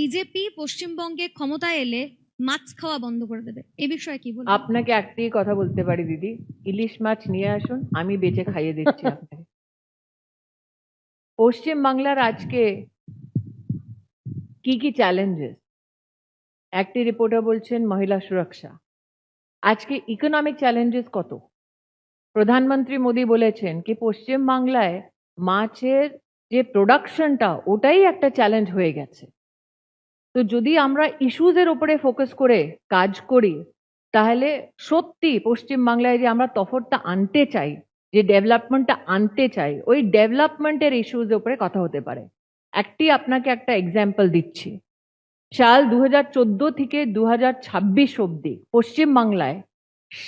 BJP পশ্চিমবঙ্গে ক্ষমতায় এলে মাছ খাওয়া বন্ধ করে দেবে, এই বিষয়ে কি বলবেন? আপনাকে একটাই কথা বলতে পারি দিদি, ইলিশ মাছ নিয়ে আসুন, আমি বেচে খাইয়ে দিচ্ছি আপনাকে। পশ্চিম বাংলার আজকে কি কি চ্যালেঞ্জেস? একটি রিপোর্টার বলছেন মহিলা সুরক্ষা। আজকে ইকোনমিক চ্যালেঞ্জেস কত? প্রধানমন্ত্রী মোদী বলেছেন কি পশ্চিম বাংলায় মাছের যে প্রোডাকশনটা ওটাই একটা চ্যালেঞ্জ হয়ে গেছে। তো যদি আমরা ইস্যুজের উপরে ফোকাস করে কাজ করি তাহলে সত্যি পশ্চিম বাংলায় যে আমরা তফাৎটা আনতে চাই, যে ডেভেলপমেন্টটা আনতে চাই, ওই ডেভেলপমেন্টের ইস্যুজের উপরে কথা হতে পারে। আপনাকে একটা এক্সাম্পল দিচ্ছি। সাল 2014 থেকে 2026 অবধি পশ্চিম বাংলায়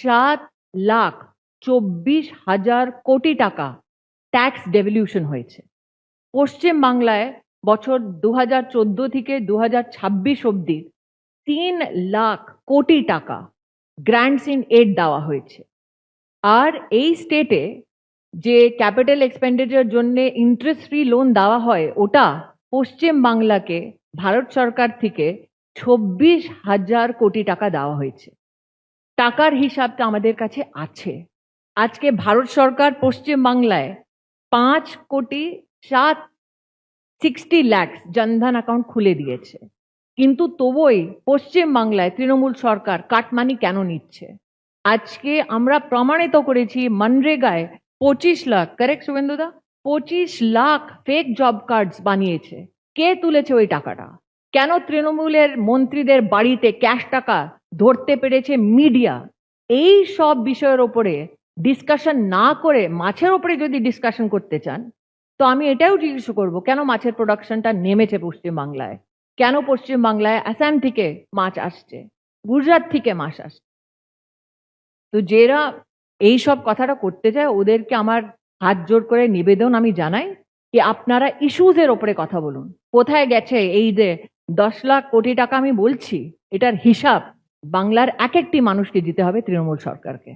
7,24,000 কোটি টাকা ট্যাক্স ডেভলিউশন হয়েছে। পশ্চিম বাংলায় বছর 2014 থেকে 2026 অবধি 3 লাখ কোটি টাকা গ্র্যান্টস ইন এড দেওয়া হয়েছে। আর এই স্টেটে যে ক্যাপিটাল এক্সপেন্ডিচার জন্য ইন্টারেস্ট ফ্রি লোন দেওয়া হয় ওটা পশ্চিম বাংলাকে ভারত সরকার থেকে 26,000 কোটি টাকা দেওয়া হয়েছে। টাকার হিসাবটা আমাদের কাছে আছে। আজকে ভারত সরকার পশ্চিম বাংলায় 5,60 লাখ জনধন অ্যাকাউন্ট খুলে দিয়েছে, কিন্তু তবুই পশ্চিম বাংলায় তৃণমূল সরকার কাটমানি কেন নিচ্ছে? আজকে আমরা প্রমাণিত করেছি মনরেগায় 25 লাখ, কারেক্ট শুভেন্দুদা, 25 লাখ ফেক জব কার্ডস বানিয়েছে। কে তুলেছে ওই টাকাটা? কেন তৃণমূলের মন্ত্রীদের বাড়িতে ক্যাশ টাকা ধরতে পেরেছে মিডিয়া? এই সব বিষয়ের ওপরে ডিসকাশন না করে মাছের ওপরে যদি ডিসকাশন করতে চান তো আমি এটাও জিজ্ঞেস করবো কেন মাছের প্রোডাকশনটা নেমেছে পশ্চিম বাংলায়? কেন পশ্চিম বাংলায় আসাম থেকে মাছ আসছে, গুজরাট থেকে মাছ আসছে? তো যারা এই সব কথাটা করতে চায় ওদেরকে আমার হাত জোর করে নিবেদন আমি জানাই কি আপনারা ইস্যুজের ওপরে কথা বলুন। কোথায় গেছে এই যে 10 লাখ কোটি টাকা আমি বলছি, এটার হিসাব বাংলার এক একটি মানুষকে দিতে হবে তৃণমূল সরকারকে।